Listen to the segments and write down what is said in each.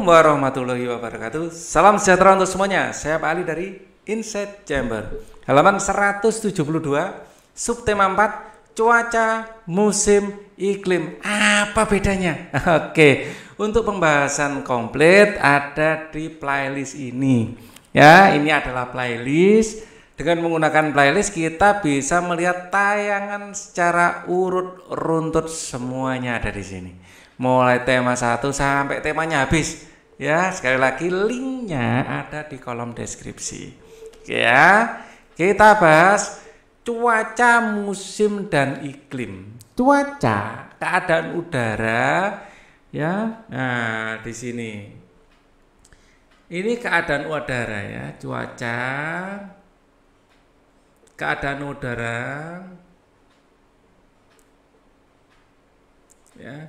warahmatullahi wabarakatuh. Salam sejahtera untuk semuanya. Saya Pak Ali dari Inside Chamber. Halaman 172, subtema 4, cuaca, musim, iklim. Apa bedanya? Oke, untuk pembahasan komplit ada di playlist ini. Ya, ini adalah playlist. Dengan menggunakan playlist kita bisa melihat tayangan secara urut runtut, semuanya ada di sini. Mulai tema 1 sampai temanya habis. Ya, sekali lagi linknya ada di kolom deskripsi. Ya, kita bahas cuaca, musim, dan iklim. Cuaca, keadaan udara, ya. Nah, di sini. Ini keadaan udara ya, cuaca, keadaan udara, ya,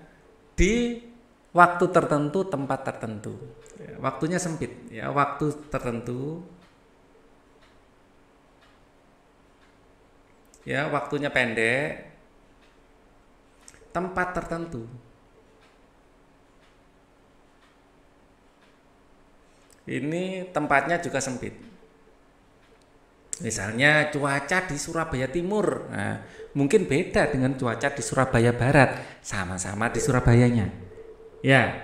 di waktu tertentu, tempat tertentu. Ya, waktunya sempit, ya, waktu tertentu. Ya, waktunya pendek. Tempat tertentu. Ini tempatnya juga sempit. Misalnya cuaca di Surabaya Timur, nah, mungkin beda dengan cuaca di Surabaya Barat, sama-sama di Surabayanya. Ya,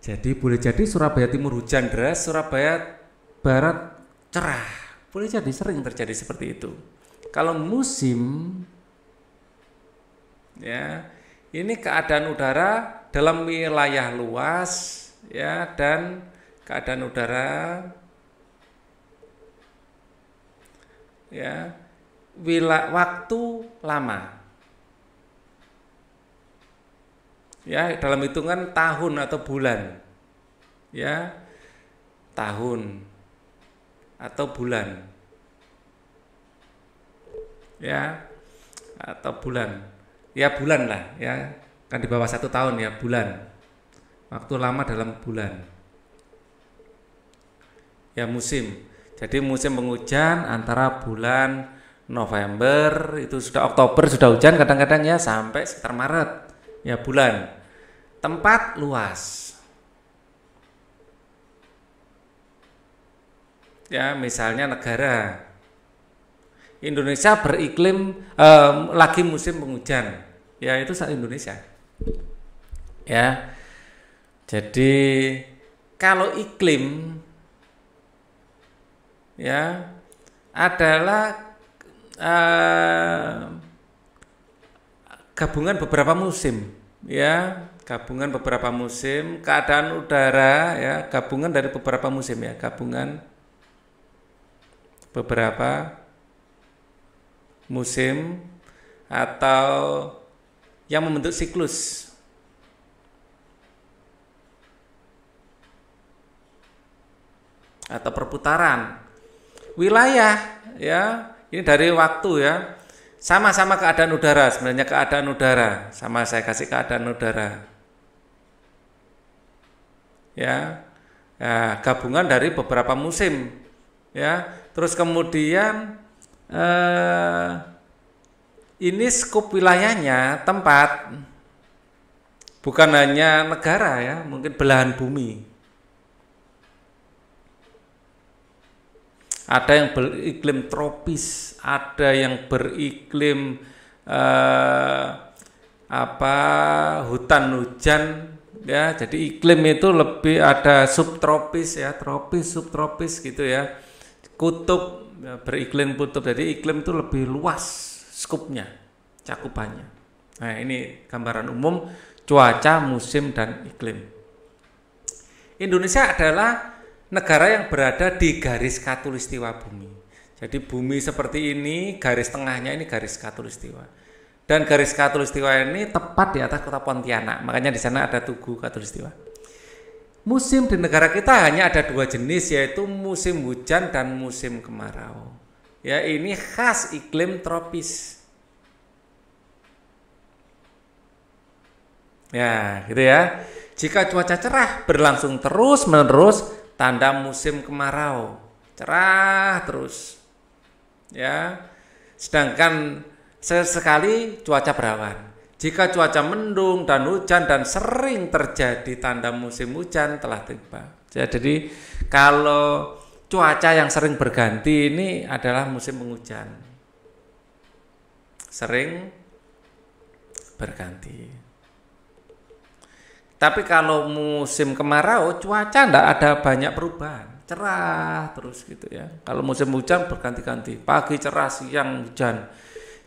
jadi boleh jadi Surabaya Timur hujan deras, Surabaya Barat cerah. Boleh jadi, sering terjadi seperti itu. Kalau musim, ya, ini keadaan udara dalam wilayah luas, ya, dan keadaan udara, ya, waktu lama, ya, dalam hitungan tahun atau bulan, ya, tahun atau bulan, ya, atau bulan, ya, bulan lah, ya, kan di bawah 1 tahun, ya, bulan, waktu lama dalam bulan, ya, musim. Jadi musim penghujan antara bulan November, itu sudah Oktober sudah hujan kadang-kadang, ya, sampai sekitar Maret, ya, bulan. Tempat luas, ya, misalnya negara. Indonesia beriklim lagi musim penghujan, ya, itu Indonesia, ya. Jadi kalau iklim, ya, adalah gabungan beberapa musim, ya, gabungan beberapa musim. Keadaan udara, ya, gabungan dari beberapa musim, ya, gabungan beberapa musim atau yang membentuk siklus. Atau perputaran wilayah, ya, ini dari waktu, ya, sama-sama keadaan udara, sebenarnya keadaan udara, sama saya kasih keadaan udara, ya, ya, gabungan dari beberapa musim, ya, terus kemudian ini skup wilayahnya tempat, bukan hanya negara, ya, mungkin belahan bumi. Ada yang beriklim tropis, ada yang beriklim hutan hujan, ya. Jadi iklim itu lebih ada subtropis, ya, tropis, subtropis gitu, ya. Kutub, ya, beriklim kutub. Jadi iklim itu lebih luas skupnya, cakupannya. Nah, ini gambaran umum cuaca, musim, dan iklim. Indonesia adalah negara yang berada di garis khatulistiwa bumi. Jadi bumi seperti ini, garis tengahnya ini garis khatulistiwa. Dan garis khatulistiwa ini tepat di atas kota Pontianak. Makanya di sana ada Tugu Khatulistiwa. Musim di negara kita hanya ada 2 jenis, yaitu musim hujan dan musim kemarau. Ya, ini khas iklim tropis. Ya, gitu, ya. Jika cuaca cerah berlangsung terus-menerus, tanda musim kemarau, cerah terus, ya. Sedangkan sesekali cuaca berawan. Jika cuaca mendung dan hujan dan sering terjadi tanda musim hujan telah tiba. Jadi kalau cuaca yang sering berganti ini adalah musim penghujan. Sering berganti. Tapi kalau musim kemarau cuaca tidak ada banyak perubahan. Cerah terus gitu ya. Kalau musim hujan berganti-ganti. Pagi cerah, siang hujan.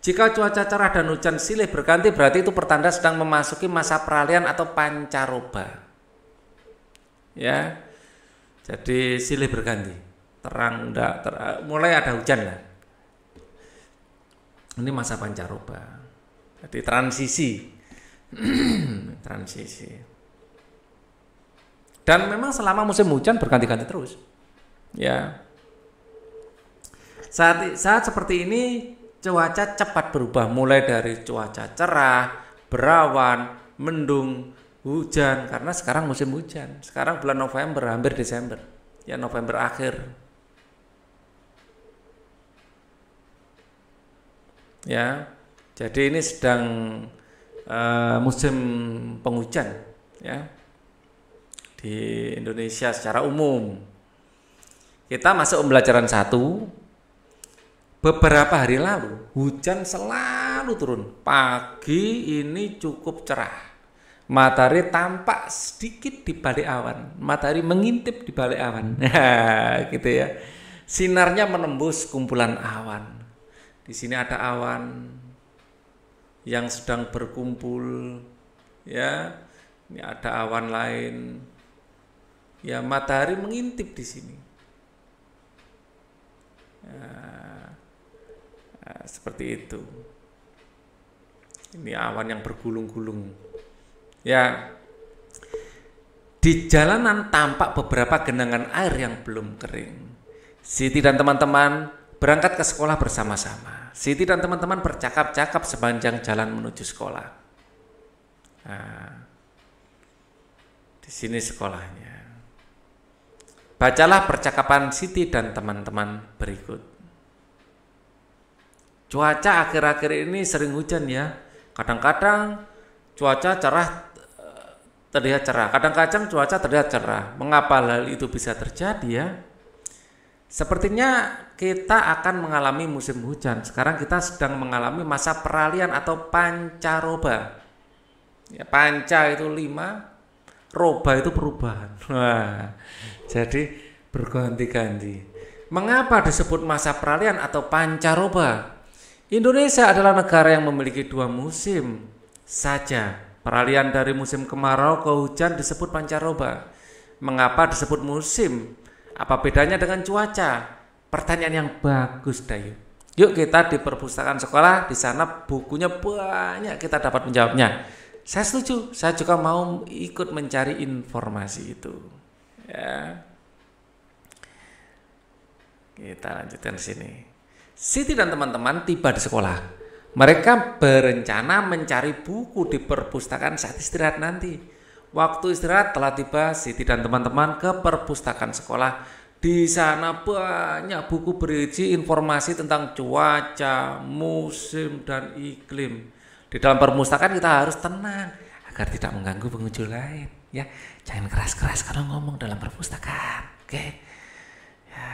Jika cuaca cerah dan hujan silih berganti berarti itu pertanda sedang memasuki masa peralihan atau pancaroba. Ya. Jadi silih berganti. Terang enggak, mulai ada hujan lah. Ini masa pancaroba. Jadi transisi. Transisi. Dan memang selama musim hujan berganti-ganti terus. Ya. Saat seperti ini cuaca cepat berubah mulai dari cuaca cerah, berawan, mendung, hujan karena sekarang musim hujan. Sekarang bulan November, hampir Desember. Ya November akhir. Ya. Jadi ini sedang musim penghujan ya. Di Indonesia secara umum. Kita masuk pembelajaran 1. Beberapa hari lalu hujan selalu turun. Pagi ini cukup cerah. Matahari tampak sedikit di balik awan. Matahari mengintip di balik awan. Gitu ya. Sinarnya menembus kumpulan awan. Di sini ada awan yang sedang berkumpul. Ya. Ini ada awan lain. Ya, matahari mengintip di sini. Seperti itu. Ini awan yang bergulung-gulung. Ya. Di jalanan tampak beberapa genangan air yang belum kering. Siti dan teman-teman berangkat ke sekolah bersama-sama. Siti dan teman-teman bercakap-cakap sepanjang jalan menuju sekolah. Nah, di sini sekolahnya. Bacalah percakapan Siti dan teman-teman berikut. Cuaca akhir-akhir ini sering hujan ya. Kadang-kadang cuaca cerah terlihat cerah. Kadang-kadang cuaca terlihat cerah. Mengapa hal itu bisa terjadi ya? Sepertinya kita akan mengalami musim hujan. Sekarang kita sedang mengalami masa peralihan atau pancaroba. Ya, panca itu 5, roba itu perubahan. Wah, jadi berganti-ganti. Mengapa disebut masa peralihan atau pancaroba? Indonesia adalah negara yang memiliki 2 musim saja. Peralihan dari musim kemarau ke hujan disebut pancaroba. Mengapa disebut musim? Apa bedanya dengan cuaca? Pertanyaan yang bagus, Dayu. Yuk kita di perpustakaan sekolah, di sana bukunya banyak, kita dapat menjawabnya. Saya setuju, saya juga mau ikut mencari informasi itu. Ya. Kita lanjutkan sini. Siti dan teman-teman tiba di sekolah. Mereka berencana mencari buku di perpustakaan saat istirahat nanti. Waktu istirahat telah tiba. Siti dan teman-teman ke perpustakaan sekolah. Di sana banyak buku berisi informasi tentang cuaca, musim, dan iklim. Di dalam perpustakaan kita harus tenang agar tidak mengganggu pengunjung lain. Ya, jangan keras-keras kalau ngomong dalam perpustakaan. Oke? Ya,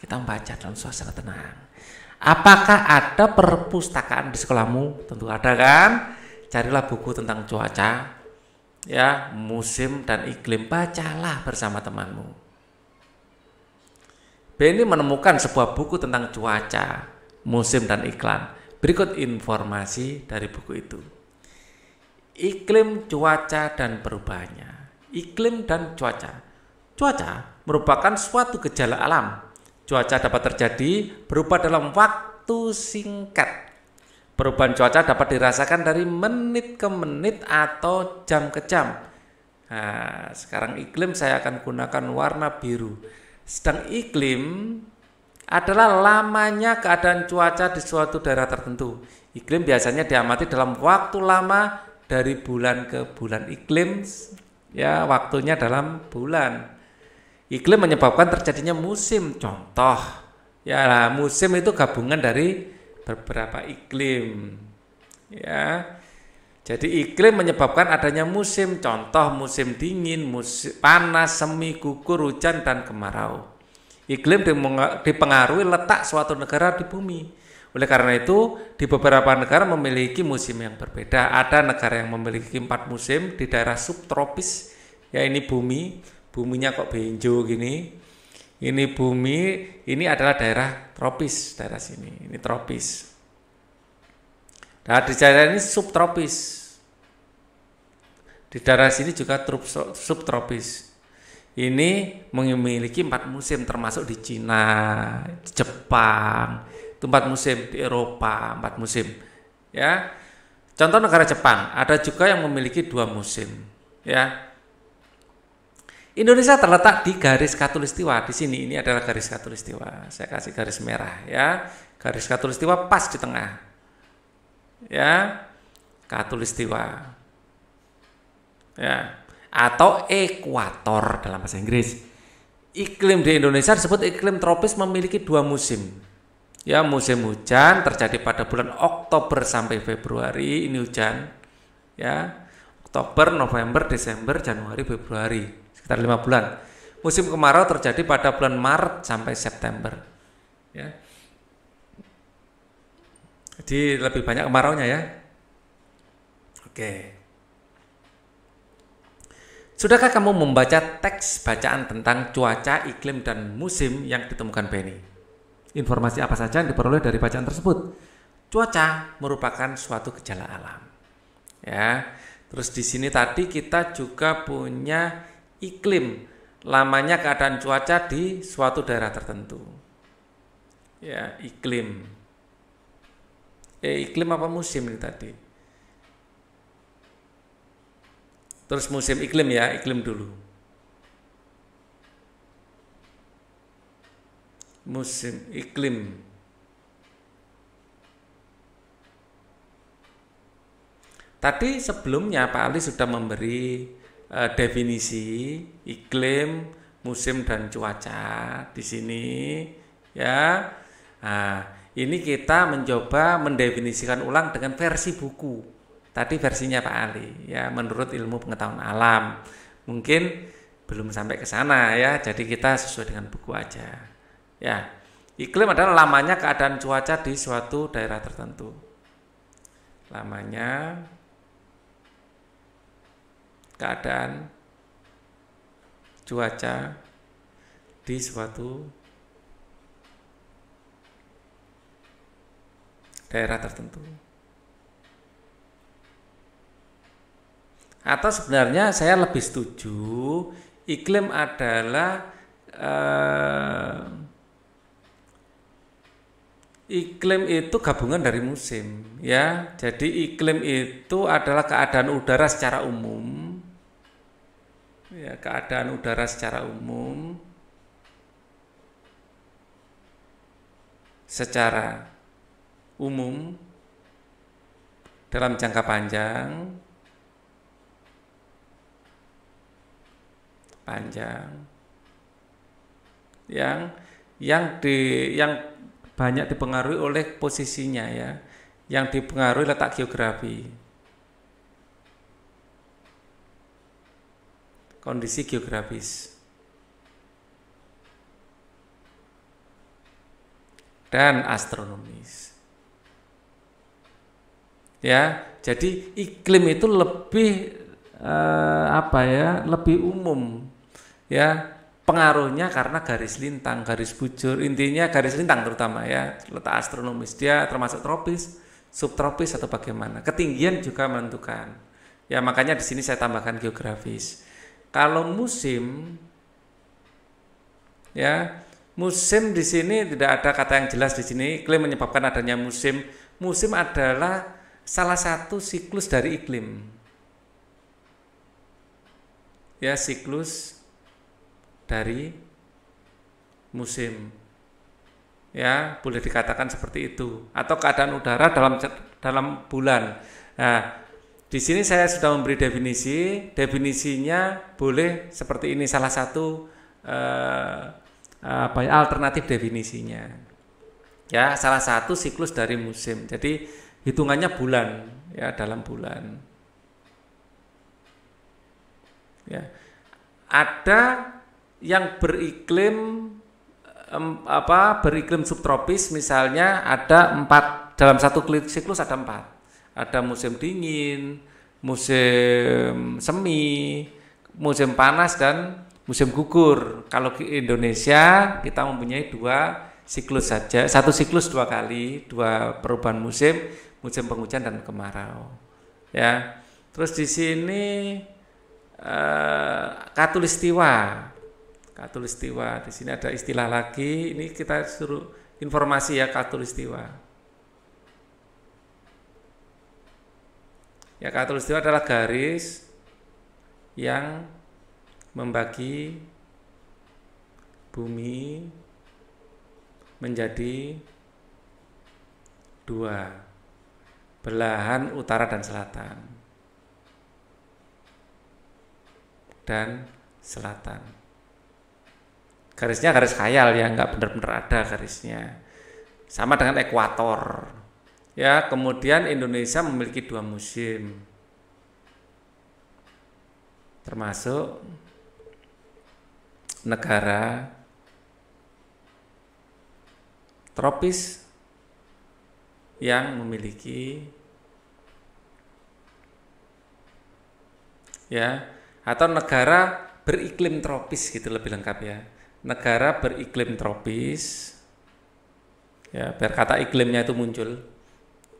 kita membaca dalam suasana tenang. Apakah ada perpustakaan di sekolahmu? Tentu ada kan? Carilah buku tentang cuaca, ya, musim dan iklim. Bacalah bersama temanmu. Benny menemukan sebuah buku tentang cuaca, musim dan iklan. Berikut informasi dari buku itu. Iklim, cuaca, dan perubahannya. Iklim dan cuaca. Cuaca merupakan suatu gejala alam. Cuaca dapat terjadi berubah dalam waktu singkat. Perubahan cuaca dapat dirasakan dari menit ke menit atau jam ke jam. Nah, sekarang iklim saya akan gunakan warna biru. Sedang iklim adalah lamanya keadaan cuaca di suatu daerah tertentu. Iklim biasanya diamati dalam waktu lama dari bulan ke bulan. Iklim ya waktunya dalam bulan. Iklim menyebabkan terjadinya musim. Contoh, ya musim itu gabungan dari beberapa iklim. Ya, Jadi iklim menyebabkan adanya musim, contoh musim dingin, musim panas, semi, gugur, hujan, dan kemarau. Iklim dipengaruhi letak suatu negara di bumi. Oleh karena itu, di beberapa negara memiliki musim yang berbeda. Ada negara yang memiliki 4 musim di daerah subtropis. Ya, ini buminya kok benjo gini. Ini bumi, ini adalah daerah tropis, daerah sini. Ini tropis. Nah, di daerah ini subtropis. Di daerah sini juga subtropis. Ini memiliki 4 musim, termasuk di Cina, di Jepang, itu 4 musim, di Eropa 4 musim. Ya, contoh negara Jepang, ada juga yang memiliki 2 musim. Ya, Indonesia terletak di garis khatulistiwa. Di sini ini adalah garis khatulistiwa. Saya kasih garis merah, ya, garis khatulistiwa pas di tengah. Ya, khatulistiwa, ya, atau ekuator dalam bahasa Inggris. Iklim di Indonesia disebut iklim tropis, memiliki 2 musim. Ya, musim hujan terjadi pada bulan Oktober sampai Februari, ini hujan. Ya, Oktober, November, Desember, Januari, Februari, sekitar 5 bulan. Musim kemarau terjadi pada bulan Maret sampai September. Ya. Jadi lebih banyak kemaraunya ya. Oke. Sudahkah kamu membaca teks bacaan tentang cuaca, iklim, dan musim yang ditemukan Benny? Informasi apa saja yang diperoleh dari bacaan tersebut? Cuaca merupakan suatu gejala alam. Ya. Terus di sini tadi kita juga punya iklim, lamanya keadaan cuaca di suatu daerah tertentu. Ya, iklim. Iklim apa musim ini tadi? Terus musim iklim ya, iklim dulu. Musim iklim. Tadi sebelumnya Pak Ali sudah memberi definisi iklim, musim, dan cuaca di sini ya. Nah, ini kita mencoba mendefinisikan ulang dengan versi buku. Tadi versinya Pak Ali, ya, menurut ilmu pengetahuan alam. Mungkin belum sampai ke sana ya, jadi kita sesuai dengan buku aja. Ya, iklim adalah lamanya keadaan cuaca di suatu daerah tertentu. Lamanya keadaan cuaca di suatu daerah tertentu. Atau sebenarnya saya lebih setuju iklim adalah iklim itu gabungan dari musim ya. Jadi iklim itu adalah keadaan udara secara umum. Ya, keadaan udara secara umum dalam jangka panjang yang banyak dipengaruhi oleh posisinya ya, yang dipengaruhi letak geografi, kondisi geografis, dan astronomis. Ya, jadi iklim itu lebih lebih umum. Ya, pengaruhnya karena garis lintang, garis bujur, intinya garis lintang terutama ya, letak astronomis, dia termasuk tropis, subtropis atau bagaimana. Ketinggian juga menentukan. Ya, makanya di sini saya tambahkan geografis. Kalau musim ya, musim di sini tidak ada kata yang jelas di sini. Iklim menyebabkan adanya musim. Musim adalah salah satu siklus dari iklim. Ya, siklus dari musim. Ya, boleh dikatakan seperti itu. Atau keadaan udara dalam bulan. Nah, di sini saya sudah memberi definisi. Definisinya boleh seperti ini, salah satu alternatif definisinya. Ya, salah satu siklus dari musim. Jadi hitungannya bulan, ya, dalam bulan. Ya. Ada yang beriklim beriklim subtropis, misalnya ada 4 dalam satu siklus, ada 4. Ada musim dingin, musim semi, musim panas, dan musim gugur. Kalau di Indonesia kita mempunyai 2 siklus saja, satu siklus 2 kali, 2 perubahan musim, musim penghujan dan kemarau. Ya, terus di sini Katulistiwa di sini ada istilah lagi. Ini kita suruh informasi ya, Katulistiwa. Ya, Katulistiwa adalah garis yang membagi bumi menjadi 2, belahan utara dan selatan. Garisnya garis khayal ya, nggak benar-benar ada garisnya. Sama dengan ekuator. Ya, kemudian Indonesia memiliki 2 musim, termasuk negara tropis yang memiliki ya, atau negara beriklim tropis gitu lebih lengkap ya. Negara beriklim tropis ya, biar kata iklimnya itu muncul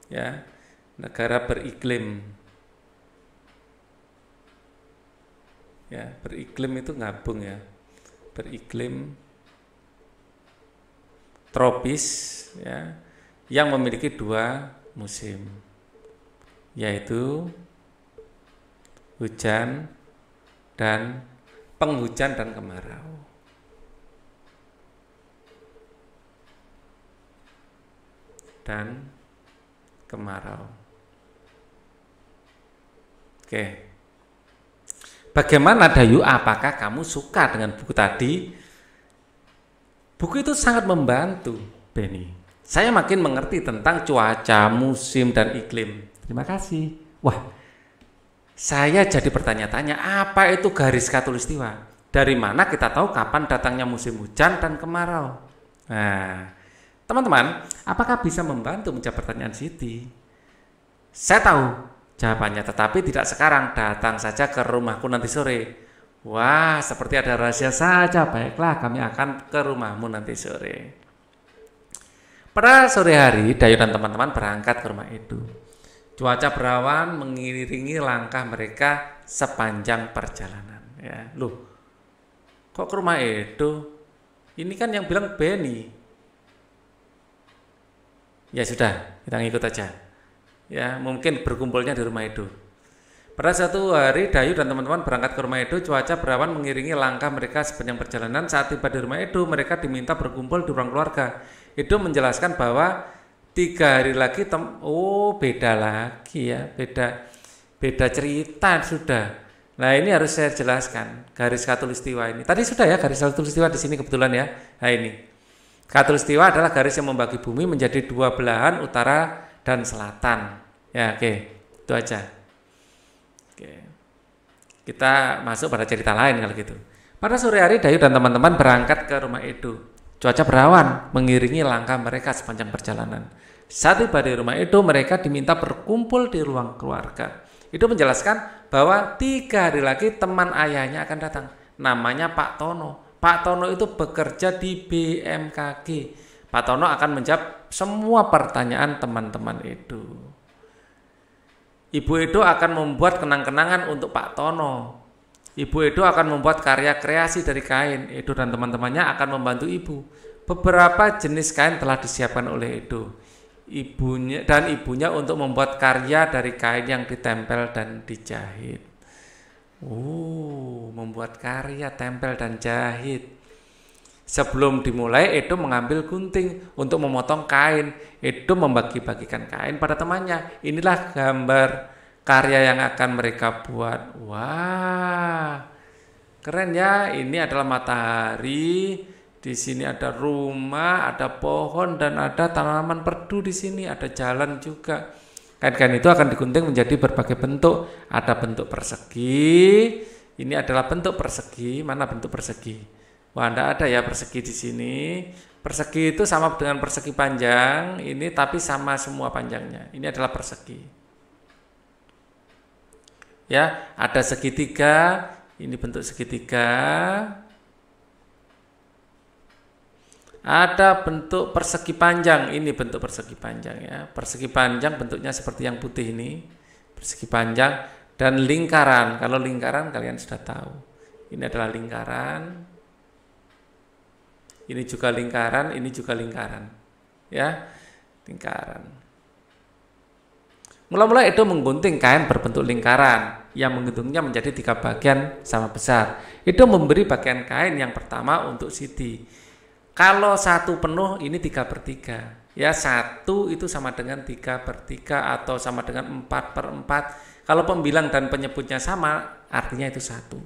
ya. Negara beriklim ya, beriklim itu gabung ya, beriklim tropis ya, yang memiliki 2 musim, yaitu hujan dan penghujan dan kemarau. Oke. Bagaimana Dayu? Apakah kamu suka dengan buku tadi? Buku itu sangat membantu, Benny. Saya makin mengerti tentang cuaca, musim, dan iklim. Terima kasih. Wah, saya jadi bertanya-tanya, apa itu garis Katulistiwa? Dari mana kita tahu kapan datangnya musim hujan dan kemarau? Nah, teman-teman, apakah bisa membantu menjawab pertanyaan Siti? Saya tahu jawabannya, tetapi tidak sekarang. Datang saja ke rumahku nanti sore. Wah, seperti ada rahasia saja. Baiklah, kami akan ke rumahmu nanti sore. Pada sore hari, Dayu dan teman-teman berangkat ke rumah Edo. Cuaca berawan mengiringi langkah mereka sepanjang perjalanan. Ya, loh, kok ke rumah Edo? Ini kan yang bilang Benny. Ya sudah, kita ngikut aja. Ya, mungkin berkumpulnya di rumah Edo. Pada satu hari, Dayu dan teman-teman berangkat ke rumah Edo. Cuaca berawan mengiringi langkah mereka sepanjang perjalanan. Saat tiba di rumah Edo, mereka diminta berkumpul di ruang keluarga. Edo menjelaskan bahwa 3 hari lagi, beda lagi ya, beda cerita sudah. Nah, ini harus saya jelaskan garis Katulistiwa ini. Tadi sudah ya garis Katulistiwa di sini kebetulan ya. Nah ini, Katulistiwa adalah garis yang membagi bumi menjadi 2 belahan, utara dan selatan. Ya, oke, itu aja. Oke, kita masuk pada cerita lain kalau gitu. Pada sore hari, Dayu dan teman-teman berangkat ke rumah Edo. Cuaca berawan mengiringi langkah mereka sepanjang perjalanan. Saat tiba di rumah Edo, mereka diminta berkumpul di ruang keluarga. Edo menjelaskan bahwa 3 hari lagi teman ayahnya akan datang. Namanya Pak Tono. Pak Tono itu bekerja di BMKG. Pak Tono akan menjawab semua pertanyaan teman-teman Edo. Ibu Edo akan membuat kenang-kenangan untuk Pak Tono. Ibu Edo akan membuat karya kreasi dari kain. Edo dan teman-temannya akan membantu ibu. Beberapa jenis kain telah disiapkan oleh Edo. Ibunya untuk membuat karya dari kain yang ditempel dan dijahit. Membuat karya, tempel dan jahit. Sebelum dimulai, Edo mengambil gunting untuk memotong kain. Edo membagi-bagikan kain pada temannya. Inilah gambar karya yang akan mereka buat. Wah, keren ya. Ini adalah matahari. Di sini ada rumah, ada pohon, dan ada tanaman perdu di sini. Ada jalan juga. Kain-kain itu akan digunting menjadi berbagai bentuk. Ada bentuk persegi, Ini adalah bentuk persegi. Mana bentuk persegi? Wah, enggak ada ya persegi di sini. Persegi itu sama dengan persegi panjang ini, tapi sama semua panjangnya. Ini adalah persegi. Ya, ada segitiga. Ini bentuk segitiga. Ada bentuk persegi panjang. Ini bentuk persegi panjang ya. Persegi panjang bentuknya seperti yang putih ini. Persegi panjang dan lingkaran. Kalau lingkaran kalian sudah tahu. Ini adalah lingkaran. Ini juga lingkaran, ini juga lingkaran. Ya, lingkaran. Mula-mula Edo menggunting kain berbentuk lingkaran yang mengguntingnya menjadi 3 bagian sama besar. Edo memberi bagian kain yang pertama untuk Siti. Kalau 1 penuh ini 3/3. Ya, 1 itu sama dengan 3/3 atau sama dengan 4/4. Kalau pembilang dan penyebutnya sama, artinya itu 1.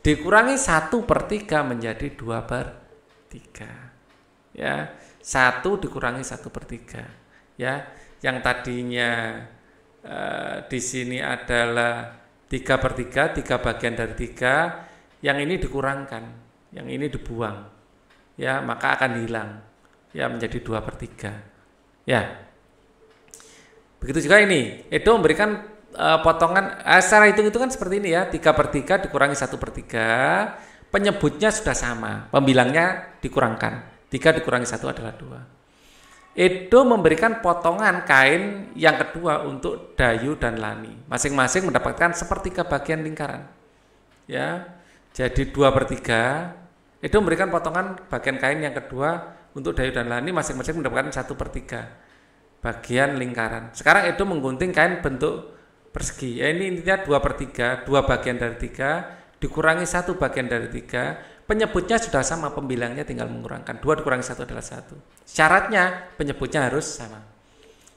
Dikurangi 1/3 menjadi 2/3. Ya, 1 dikurangi 1/3. Ya, yang tadinya di sini adalah 3/3, 3 bagian dari 3, yang ini dikurangkan, yang ini dibuang. Ya, maka akan hilang. Ya, menjadi 2/3. Ya. Begitu juga ini. Edo memberikan potongan secara hitung-hitungan seperti ini ya, 3/3 dikurangi 1/3. Penyebutnya sudah sama, pembilangnya dikurangkan. 3 dikurangi 1 adalah 2. Edo memberikan potongan kain yang kedua untuk Dayu dan Lani. Masing-masing mendapatkan sepertiga bagian lingkaran. Ya, jadi 2/3. Edo memberikan potongan bagian kain yang kedua untuk Dayu dan Lani, masing-masing mendapatkan 1/3 bagian lingkaran. Sekarang Edo menggunting kain bentuk persegi. Ya, ini intinya 2/3, 2 bagian dari 3. Dikurangi 1 bagian dari 3, penyebutnya sudah sama, pembilangnya tinggal mengurangkan. 2 dikurangi 1 adalah 1. Syaratnya penyebutnya harus sama.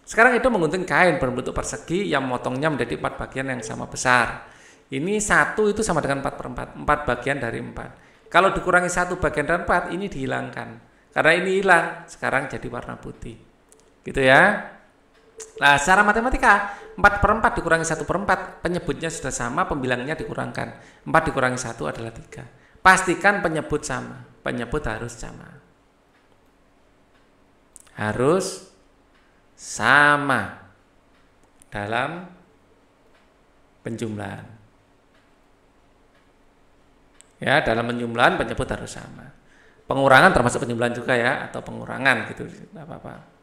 Sekarang itu menggunting kain berbentuk persegi yang memotongnya menjadi 4 bagian yang sama besar. Ini 1 itu sama dengan 4/4, 4 bagian dari 4. Kalau dikurangi 1 bagian dari 4, ini dihilangkan. Karena ini hilang, sekarang jadi warna putih. Gitu ya. Nah, secara matematika 4/4 dikurangi 1/4, penyebutnya sudah sama, pembilangnya dikurangkan. 4 dikurangi 1 adalah 3. Pastikan penyebut sama. Penyebut harus sama. Harus sama dalam penjumlahan. Ya, dalam penjumlahan penyebut harus sama. Pengurangan termasuk penjumlahan juga ya, atau pengurangan gitu, tidak apa-apa.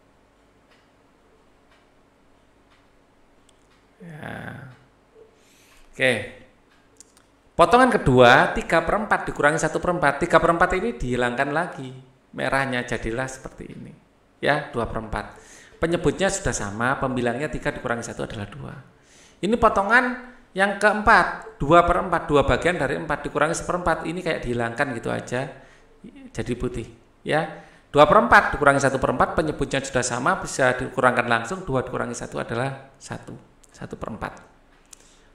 Ya. Oke. Potongan kedua 3/4 dikurangi 1/4. 3/4 ini dihilangkan lagi. Merahnya jadilah seperti ini. Ya, 2/4. Penyebutnya sudah sama, pembilangnya 3 dikurangi 1 adalah 2. Ini potongan yang keempat, 2/4, 2 bagian dari 4 dikurangi 1/4. Ini kayak dihilangkan gitu aja. Jadi putih, ya. 2/4 dikurangi 1/4, penyebutnya sudah sama, bisa dikurangkan langsung. 2 dikurangi 1 adalah 1/4.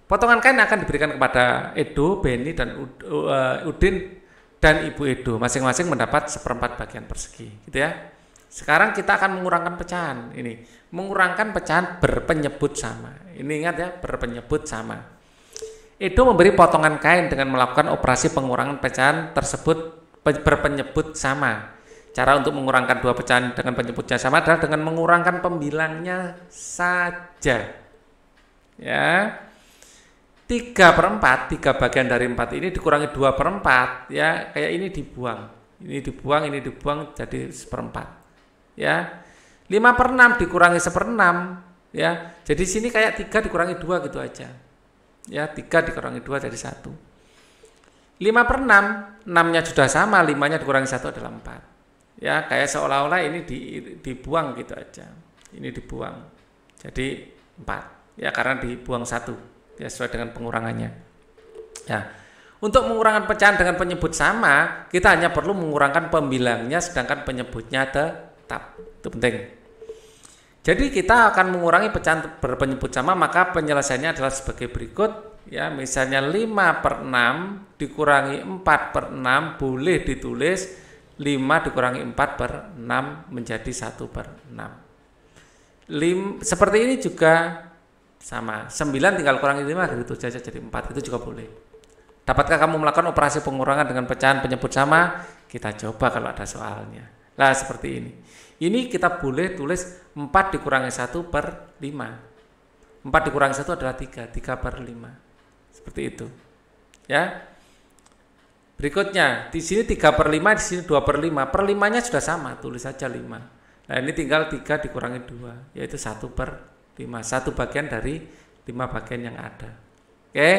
Potongan kain akan diberikan kepada Edo, Beni, dan Udin dan Ibu Edo. Masing-masing mendapat 1/4 bagian persegi, gitu ya. Sekarang kita akan mengurangkan pecahan. Ini mengurangkan pecahan berpenyebut sama. Ini ingat ya, berpenyebut sama. Edo memberi potongan kain dengan melakukan operasi pengurangan pecahan tersebut berpenyebut sama. Cara untuk mengurangkan 2 pecahan dengan penyebutnya sama adalah dengan mengurangkan pembilangnya saja. Ya, 3/4, 3 bagian dari 4 ini dikurangi 2/4, ya, kayak ini dibuang, ini dibuang jadi 1/4, ya. 5/6 dikurangi 1/6, ya, jadi sini kayak 3 dikurangi 2 gitu aja, ya, 3 dikurangi 2 jadi 1. 5/6, 6-nya sudah sama, 5-nya dikurangi 1 adalah 4, ya, kayak seolah-olah ini dibuang gitu aja, ini dibuang, jadi 4. Ya, karena dibuang 1, ya, sesuai dengan pengurangannya. Ya, untuk mengurangkan pecahan dengan penyebut sama, kita hanya perlu mengurangkan pembilangnya, sedangkan penyebutnya tetap. Itu penting. Jadi kita akan mengurangi pecahan berpenyebut sama, maka penyelesaiannya adalah sebagai berikut. Ya, misalnya 5/6 dikurangi 4/6 boleh ditulis 5 dikurangi 4/6 menjadi 1/6. Seperti ini juga sama, 9 tinggal kurangi 5 dari 7 aja jadi 4, itu juga boleh. Dapatkah kamu melakukan operasi pengurangan dengan pecahan penyebut sama? Kita coba kalau ada soalnya. Nah, seperti ini. Ini kita boleh tulis 4 dikurangi 1 per 5. 4 dikurangi 1 adalah 3 per 5. Seperti itu. Ya. Berikutnya, di sini 3 per 5, di sini 2 per 5. Per 5-nya sudah sama, tulis saja 5. Nah, ini tinggal 3 dikurangi 2, yaitu 1 per 5. 1 bagian dari 5 bagian yang ada. Oke.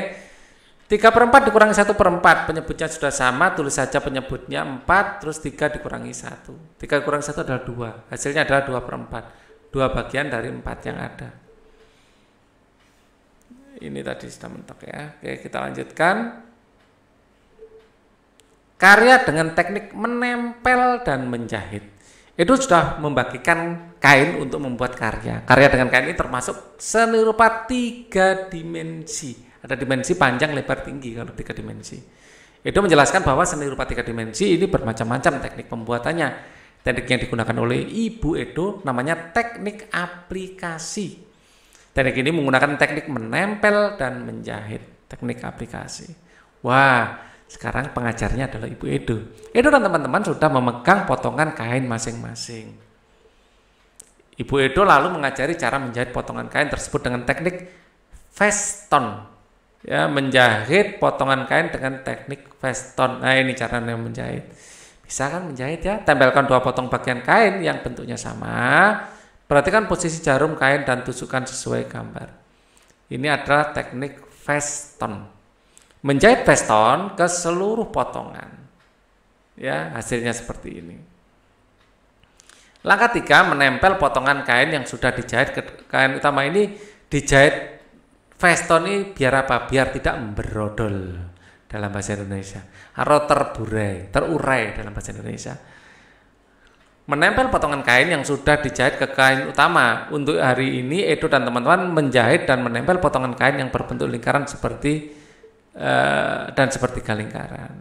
3 per 4 dikurangi 1 per 4, penyebutnya sudah sama, tulis saja penyebutnya 4, terus 3 dikurangi 1. 3 dikurangi 1 adalah 2, hasilnya adalah 2 per 4. 2 bagian dari 4 yang ada. Ini tadi sudah mentok ya. Oke, kita lanjutkan. Karya dengan teknik menempel dan menjahit. Itu sudah membagikan kain untuk membuat karya. Karya dengan kain ini termasuk seni rupa 3 dimensi. Ada dimensi panjang, lebar, tinggi kalau 3 dimensi. Itu menjelaskan bahwa seni rupa 3 dimensi ini bermacam-macam teknik pembuatannya. Teknik yang digunakan oleh Ibu Edo namanya teknik aplikasi. Teknik ini menggunakan teknik menempel dan menjahit. Teknik aplikasi. Wah, sekarang pengajarnya adalah Ibu Edo. Edo dan teman-teman sudah memegang potongan kain masing-masing. Ibu Edo lalu mengajari cara menjahit potongan kain tersebut dengan teknik veston. Ya, menjahit potongan kain dengan teknik veston. Nah, ini caranya menjahit. Bisa kan menjahit ya? Tempelkan 2 potong bagian kain yang bentuknya sama. Perhatikan posisi jarum kain dan tusukan sesuai gambar. Ini adalah teknik veston. Menjahit veston ke seluruh potongan. Ya, hasilnya seperti ini. Langkah 3, menempel potongan kain yang sudah dijahit ke kain utama ini. Dijahit veston ini biar apa? Biar tidak berodol dalam bahasa Indonesia, atau terurai dalam bahasa Indonesia. Menempel potongan kain yang sudah dijahit ke kain utama. Untuk hari ini Edo dan teman-teman menjahit dan menempel potongan kain yang berbentuk lingkaran seperti dan sepertiga lingkaran.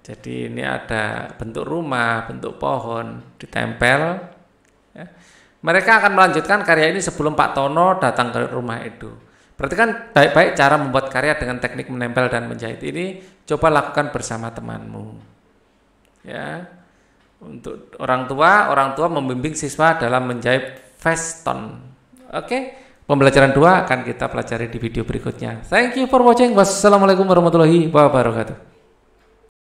Jadi ini ada bentuk rumah, bentuk pohon ditempel. Ya. Mereka akan melanjutkan karya ini sebelum Pak Tono datang ke rumah Edo. Perhatikan baik-baik cara membuat karya dengan teknik menempel dan menjahit ini. Coba lakukan bersama temanmu. Ya, untuk orang tua membimbing siswa dalam menjahit veston. Oke, pembelajaran 2 akan kita pelajari di video berikutnya. Thank you for watching. Wassalamualaikum warahmatullahi wabarakatuh.